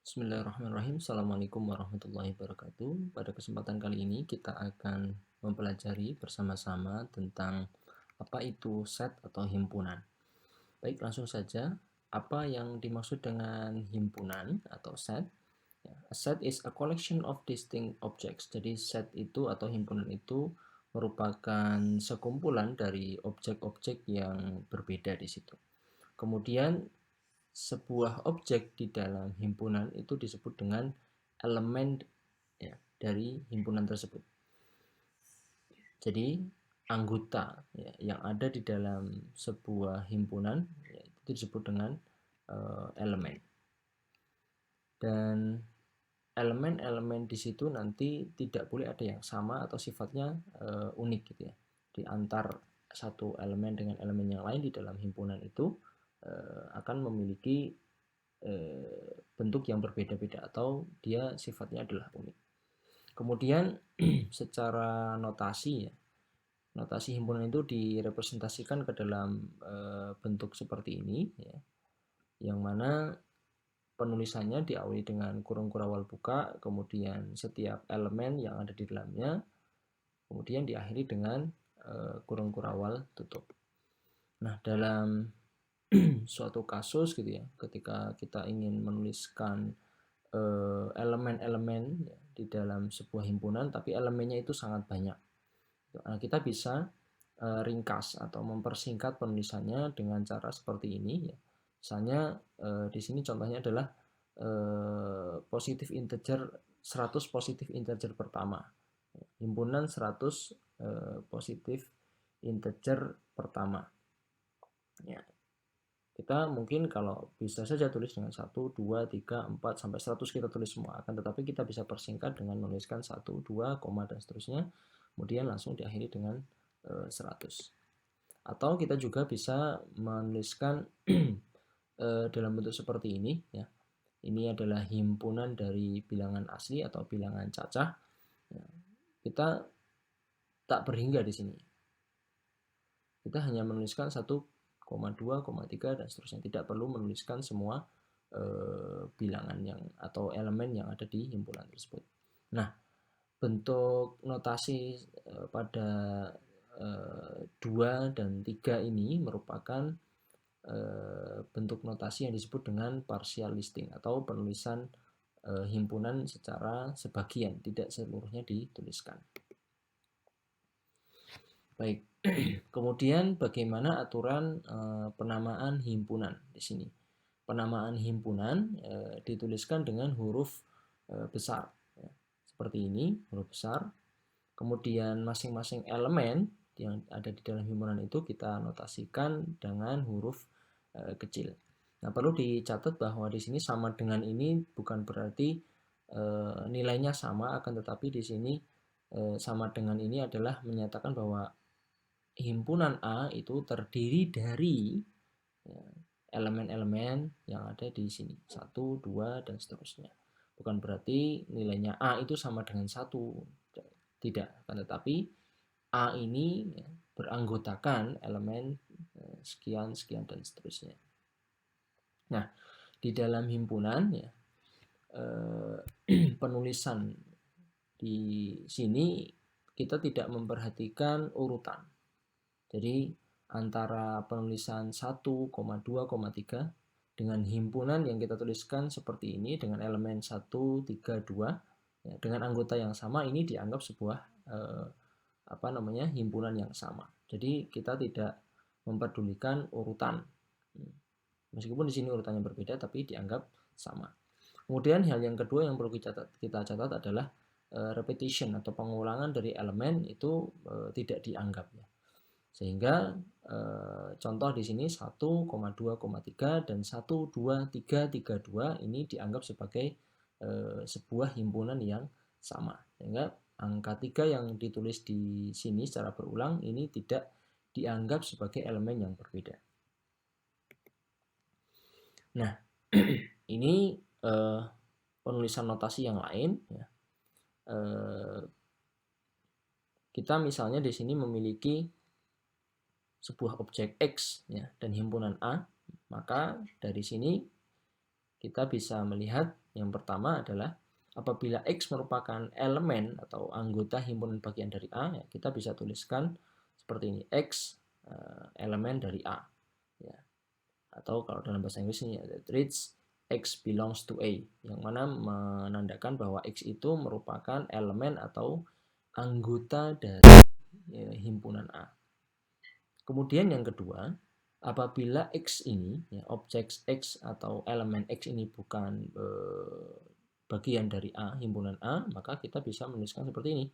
Bismillahirrahmanirrahim. Assalamualaikum warahmatullahi wabarakatuh. Pada kesempatan kali ini kita akan mempelajari bersama-sama tentang apa itu set atau himpunan. Baik, langsung saja. Apa yang dimaksud dengan himpunan atau set? A set is a collection of distinct objects. Jadi set itu atau himpunan itu merupakan sekumpulan dari objek-objek yang berbeda di situ. Kemudian sebuah objek di dalam himpunan itu disebut dengan elemen ya, dari himpunan tersebut. Jadi anggota ya, yang ada di dalam sebuah himpunan ya, itu disebut dengan elemen. Dan elemen-elemen di situ nanti tidak boleh ada yang sama atau sifatnya unik gitu ya. Di antar satu elemen dengan elemen yang lain di dalam himpunan itu akan memiliki bentuk yang berbeda-beda atau dia sifatnya adalah unik. Kemudian secara notasi ya, notasi himpunan itu direpresentasikan ke dalam bentuk seperti ini ya, yang mana penulisannya diawali dengan kurung kurawal buka, kemudian setiap elemen yang ada di dalamnya, kemudian diakhiri dengan kurung kurawal tutup. Nah, dalam suatu kasus gitu ya, ketika kita ingin menuliskan elemen-elemen ya, di dalam sebuah himpunan, tapi elemennya itu sangat banyak. Nah, kita bisa ringkas atau mempersingkat penulisannya dengan cara seperti ini. Ya. Misalnya di sini contohnya adalah positif integer 100 positif integer pertama. Himpunan 100 positif integer pertama. Ya, kita mungkin kalau bisa saja tulis dengan 1, 2, 3, 4, sampai 100 kita tulis semua. Akan tetapi kita bisa persingkat dengan menuliskan 1, 2, koma, dan seterusnya. Kemudian langsung diakhiri dengan 100. Atau kita juga bisa menuliskan dalam bentuk seperti ini. Ya. Ini adalah himpunan dari bilangan asli atau bilangan cacah. Ya. Kita tak berhingga di sini. Kita hanya menuliskan 1,2, 3 dan seterusnya. Tidak perlu menuliskan semua bilangan yang atau elemen yang ada di himpunan tersebut. Nah, bentuk notasi pada 2 dan 3 ini merupakan bentuk notasi yang disebut dengan partial listing atau penulisan himpunan secara sebagian, tidak seluruhnya dituliskan. Baik, kemudian bagaimana aturan penamaan himpunan di sini? Penamaan himpunan dituliskan dengan huruf besar, ya. Seperti ini, huruf besar. Kemudian masing-masing elemen yang ada di dalam himpunan itu kita notasikan dengan huruf kecil. Nah, perlu dicatat bahwa di sini sama dengan ini bukan berarti nilainya sama, akan tetapi di sini sama dengan ini adalah menyatakan bahwa himpunan A itu terdiri dari elemen-elemen yang ada di sini. 1, 2, dan seterusnya. Bukan berarti nilainya A itu sama dengan 1. Tidak. Tetapi A ini beranggotakan elemen sekian, sekian, dan seterusnya. Nah, di dalam himpunan ya, penulisan di sini kita tidak memperhatikan urutan. Jadi antara penulisan 1, 2, 3 dengan himpunan yang kita tuliskan seperti ini dengan elemen 1, 3, 2 ya, dengan anggota yang sama, ini dianggap sebuah himpunan yang sama. Jadi kita tidak memperdulikan urutan. Meskipun di sini urutannya berbeda tapi dianggap sama. Kemudian hal yang kedua yang perlu kita catat adalah repetition atau pengulangan dari elemen itu tidak dianggap ya. Sehingga contoh di sini 1, 2, 3 dan 1, 2, 3, 3, 2 ini dianggap sebagai sebuah himpunan yang sama. Sehingga angka 3 yang ditulis di sini secara berulang ini tidak dianggap sebagai elemen yang berbeda. Nah, ini penulisan notasi yang lain ya. Kita misalnya di sini memiliki sebuah objek X ya, dan himpunan A, maka dari sini kita bisa melihat Yang pertama adalah apabila X merupakan elemen atau anggota himpunan bagian dari A, ya, kita bisa tuliskan seperti ini, X elemen dari A. Ya. Atau kalau dalam bahasa Inggris ini ada traits X belongs to A, yang mana menandakan bahwa X itu merupakan elemen atau anggota dari himpunan A. Kemudian yang kedua, apabila X ini, ya, objek X atau elemen X ini bukan bagian dari A, himpunan A, maka kita bisa menuliskan seperti ini.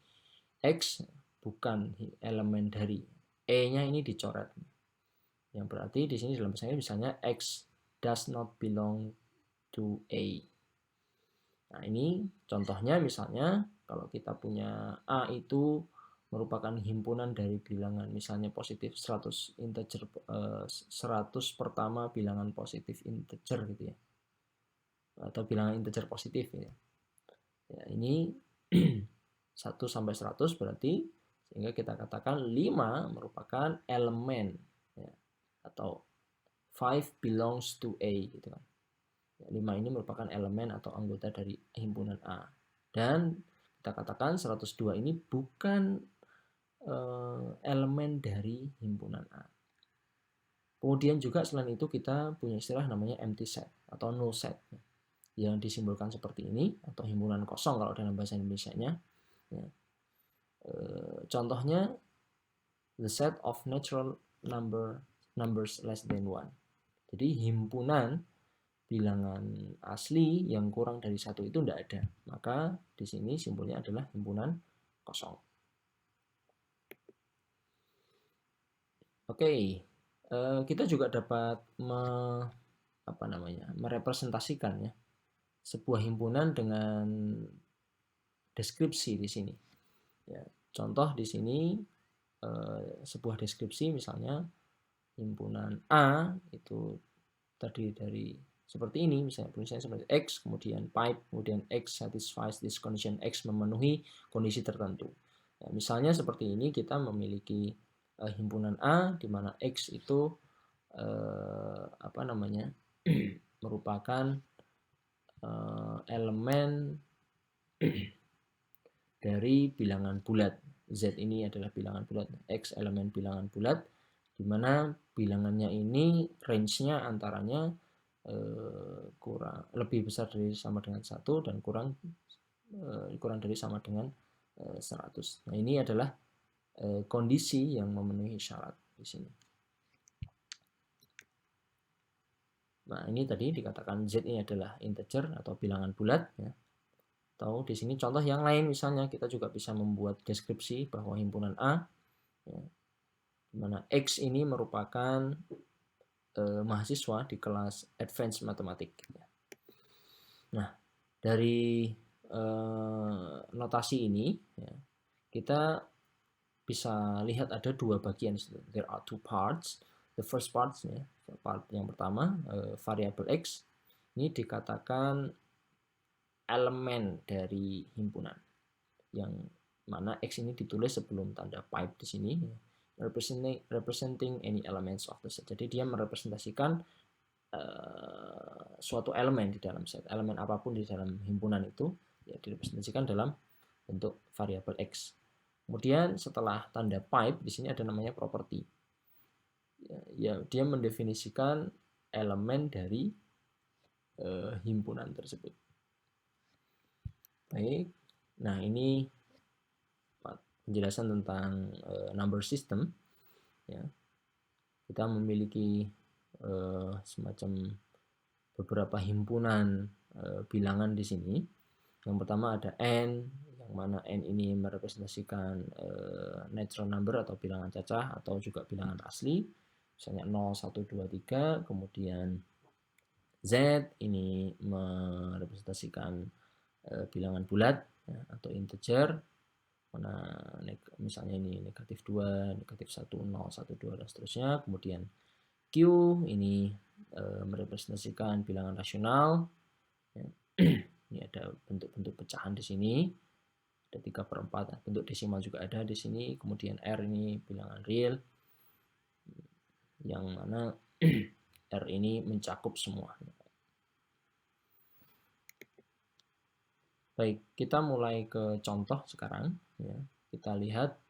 X bukan elemen dari E-nya ini dicoret. Yang berarti di sini dalam bahasa Inggris misalnya X does not belong to A. Nah, ini contohnya misalnya kalau kita punya A itu merupakan himpunan dari bilangan misalnya positif 100 integer 100 pertama bilangan positif integer gitu ya. Atau bilangan integer positif ya. Ya, ini 1 sampai 100 berarti sehingga kita katakan 5 merupakan elemen ya, atau 5 belongs to A gitu kan. 5 ini merupakan elemen atau anggota dari himpunan A. Dan kita katakan 102 ini bukan elemen dari himpunan A. Kemudian juga selain itu kita punya istilah namanya empty set atau null set yang disimbolkan seperti ini atau himpunan kosong kalau dalam bahasa Indonesianya. Ya. Contohnya the set of natural numbers less than 1. Jadi himpunan bilangan asli yang kurang dari 1 itu tidak ada. Maka di sini simbolnya adalah himpunan kosong. Oke, kita juga dapat merepresentasikan ya sebuah himpunan dengan deskripsi di sini. Ya, contoh di sini sebuah deskripsi misalnya himpunan A itu terdiri dari seperti ini, misalnya tulisannya seperti X, kemudian pipe, kemudian X satisfies this condition, X memenuhi kondisi tertentu. Ya, misalnya seperti ini kita memiliki himpunan A di mana X itu merupakan elemen dari bilangan bulat. Z ini adalah bilangan bulat, X elemen bilangan bulat, di mana bilangannya ini range-nya antaranya kurang lebih besar dari sama dengan 1 dan kurang dari sama dengan 100. Nah, ini adalah kondisi yang memenuhi syarat di sini. Nah, ini tadi dikatakan Z ini adalah integer atau bilangan bulat ya. Atau di sini contoh yang lain misalnya kita juga bisa membuat deskripsi bahwa himpunan A ya, di mana X ini merupakan mahasiswa di kelas Advanced Mathematics. Nah, dari notasi ini ya, kita bisa lihat ada dua bagian. There are two parts. The first part ya, part yang pertama variabel X ini dikatakan elemen dari himpunan yang mana X ini ditulis sebelum tanda pipe di sini ya, representing any elements of the set. Jadi dia merepresentasikan suatu elemen di dalam set, elemen apapun di dalam himpunan itu ya direpresentasikan dalam bentuk variabel X. Kemudian setelah tanda pipe di sini ada namanya property. Ya, dia mendefinisikan elemen dari himpunan tersebut. Baik, nah ini penjelasan tentang number system. Ya, kita memiliki semacam beberapa himpunan bilangan di sini. Yang pertama ada n, yang mana n ini merepresentasikan natural number atau bilangan cacah atau juga bilangan asli, misalnya 0, 1, 2, 3. Kemudian z ini merepresentasikan bilangan bulat ya, atau integer, mana misalnya ini negatif 2, negatif 1, 0, 1, 2 dan seterusnya. Kemudian Q ini merepresentasikan bilangan rasional ya. Ini ada bentuk-bentuk pecahan di sini, ada 3/4, bentuk desimal juga ada di sini. Kemudian R ini bilangan real, yang mana R ini mencakup semua. Baik, kita mulai ke contoh sekarang. Ya. Kita lihat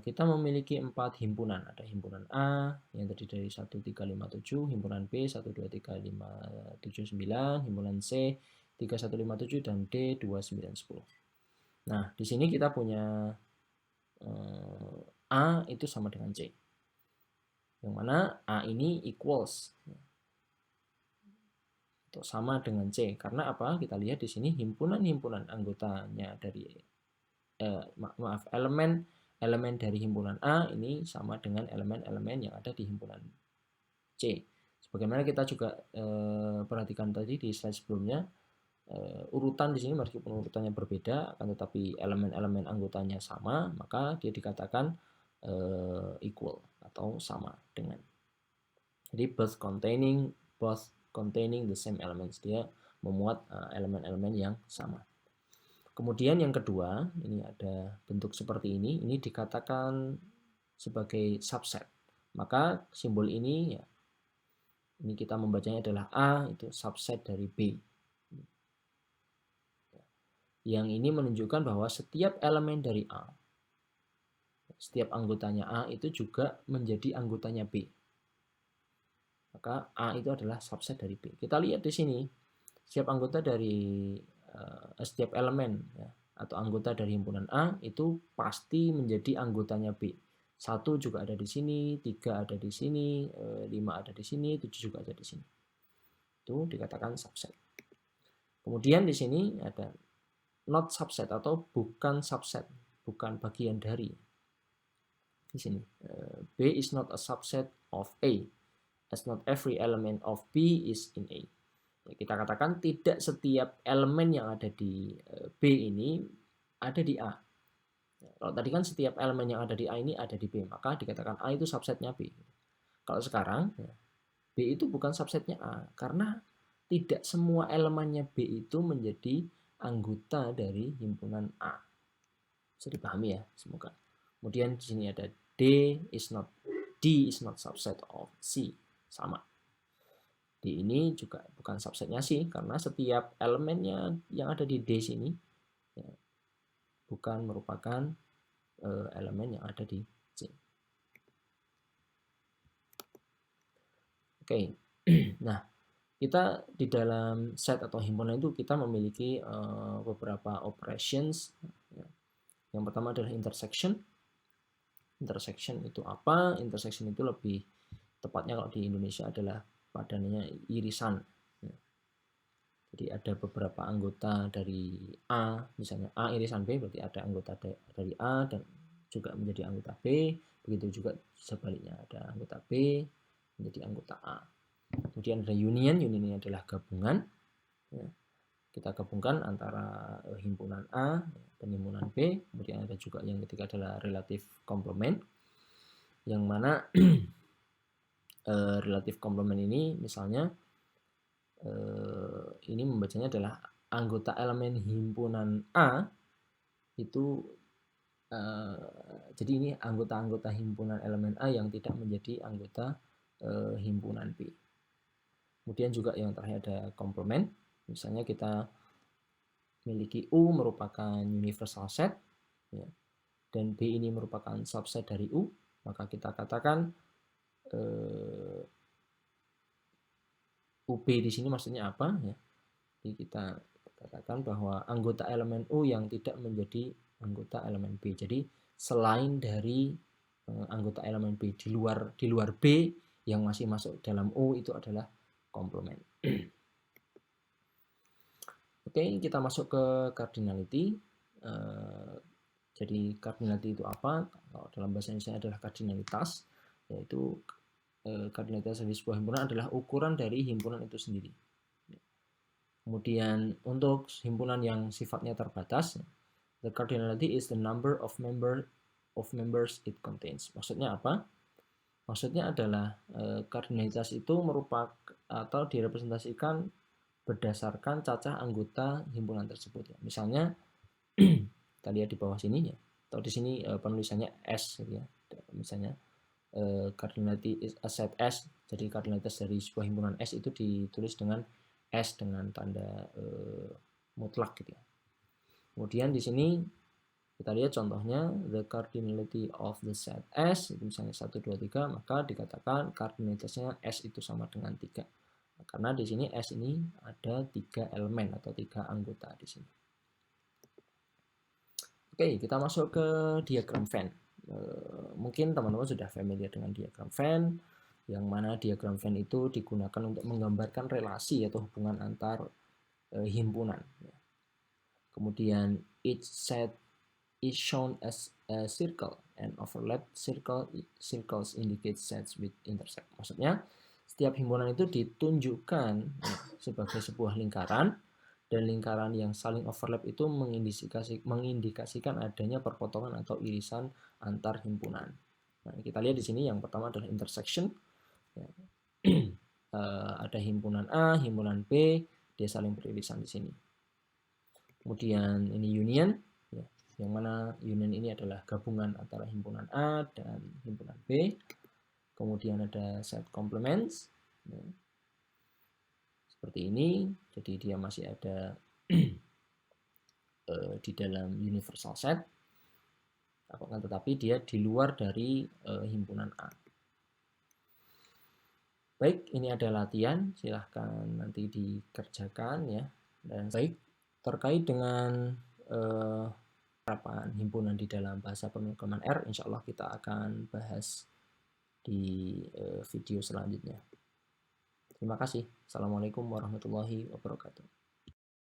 kita memiliki 4 himpunan. Ada himpunan A yang terdiri dari 1357, himpunan B 12359, himpunan C 3157 dan D 2910. Nah, di sini kita punya A itu sama dengan C. Yang mana A ini equals atau sama dengan C. Karena apa? Kita lihat di sini himpunan-himpunan anggotanya dari elemen dari himpunan A ini sama dengan elemen-elemen yang ada di himpunan C. Sebagaimana kita juga perhatikan tadi di slide sebelumnya, urutan di sini meskipun urutannya berbeda, akan tetapi elemen-elemen anggotanya sama, maka dia dikatakan equal atau sama dengan. Jadi both containing the same elements, dia memuat elemen-elemen yang sama. Kemudian yang kedua, ini ada bentuk seperti ini dikatakan sebagai subset. Maka simbol ini ya, ini kita membacanya adalah A itu subset dari B. Yang ini menunjukkan bahwa setiap elemen dari A, setiap anggotanya A itu juga menjadi anggotanya B. Maka A itu adalah subset dari B. Kita lihat di sini, setiap anggota dari setiap elemen ya, atau anggota dari himpunan A itu pasti menjadi anggotanya B. 1 juga ada di sini, 3 ada di sini, 5 ada di sini, 7 juga ada di sini. Itu dikatakan subset. Kemudian di sini ada not subset atau bukan subset, bukan bagian dari. Di sini B is not a subset of A, as not every element of B is in A. Kita katakan tidak setiap elemen yang ada di B ini ada di A. Kalau tadi kan setiap elemen yang ada di A ini ada di B, maka dikatakan A itu subsetnya B. Kalau sekarang B itu bukan subsetnya A, karena tidak semua elemennya B itu menjadi anggota dari himpunan A. Bisa dipahami ya, semoga. Kemudian di sini ada D is not subset of C, sama. D ini juga bukan subsetnya C, karena setiap elemennya yang ada di D sini ya, bukan merupakan elemen yang ada di C. Oke, nah kita di dalam set atau himpunan itu kita memiliki beberapa operations. Yang pertama adalah intersection. Intersection itu apa? Intersection itu lebih tepatnya kalau di Indonesia adalah padanannya irisan. Jadi ada beberapa anggota dari A, misalnya A irisan B, berarti ada anggota dari A dan juga menjadi anggota B. Begitu juga sebaliknya, ada anggota B menjadi anggota A. Kemudian ada union ini adalah gabungan. Kita gabungkan antara himpunan A dan himpunan B. Kemudian ada juga yang ketiga adalah relative complement, yang mana relative complement ini misalnya ini membacanya adalah anggota elemen himpunan A itu jadi ini anggota-anggota himpunan elemen A yang tidak menjadi anggota himpunan B. Kemudian juga yang terakhir ada komplement. Misalnya kita memiliki U merupakan universal set ya, dan B ini merupakan subset dari U, maka kita katakan UB di sini maksudnya apa ya? Jadi kita katakan bahwa anggota elemen U yang tidak menjadi anggota elemen B. Jadi selain dari anggota elemen B di luar B yang masih masuk dalam U itu adalah komplement. Oke, kita masuk ke cardinality. Jadi cardinality itu apa? Kalau dalam bahasa Indonesia adalah kardinalitas, yaitu kardinalitas dari sebuah himpunan adalah ukuran dari himpunan itu sendiri. Kemudian untuk himpunan yang sifatnya terbatas, the cardinality is the number of members it contains. Maksudnya apa? Maksudnya adalah kardinalitas itu merupakan atau direpresentasikan berdasarkan cacah anggota himpunan tersebut. Misalnya kita lihat di bawah sini ya, atau di sini penulisannya S gitu ya. Misalnya cardinality is a set S, jadi cardinalitas dari sebuah himpunan S itu ditulis dengan S dengan tanda mutlak gitu ya. Kemudian di sini kita lihat contohnya the cardinality of the set S itu misalnya 1 2 3, maka dikatakan cardinalitasnya S itu sama dengan 3. Karena di sini S ini ada 3 elemen atau 3 anggota di sini. Oke, kita masuk ke diagram Venn. Mungkin teman-teman sudah familiar dengan diagram Venn, yang mana diagram Venn itu digunakan untuk menggambarkan relasi atau hubungan antar himpunan. Kemudian each set is shown as a circle and overlap circles indicate sets with intersect. Maksudnya setiap himpunan itu ditunjukkan sebagai sebuah lingkaran, dan lingkaran yang saling overlap itu mengindikasikan adanya perpotongan atau irisan antar himpunan. Nah, kita lihat di sini yang pertama adalah intersection. Ya. Ada himpunan A, himpunan B, dia saling beririsan di sini. Kemudian ini union, ya, yang mana union ini adalah gabungan antara himpunan A dan himpunan B. Kemudian ada set complements, ya, seperti ini. Jadi dia masih ada di dalam universal set, tetapi dia di luar dari himpunan A. Baik, ini ada latihan, silahkan nanti dikerjakan ya. Dan baik, terkait dengan penerapan himpunan di dalam bahasa pemrograman R, insya Allah kita akan bahas di video selanjutnya. Terima kasih. Assalamualaikum warahmatullahi wabarakatuh.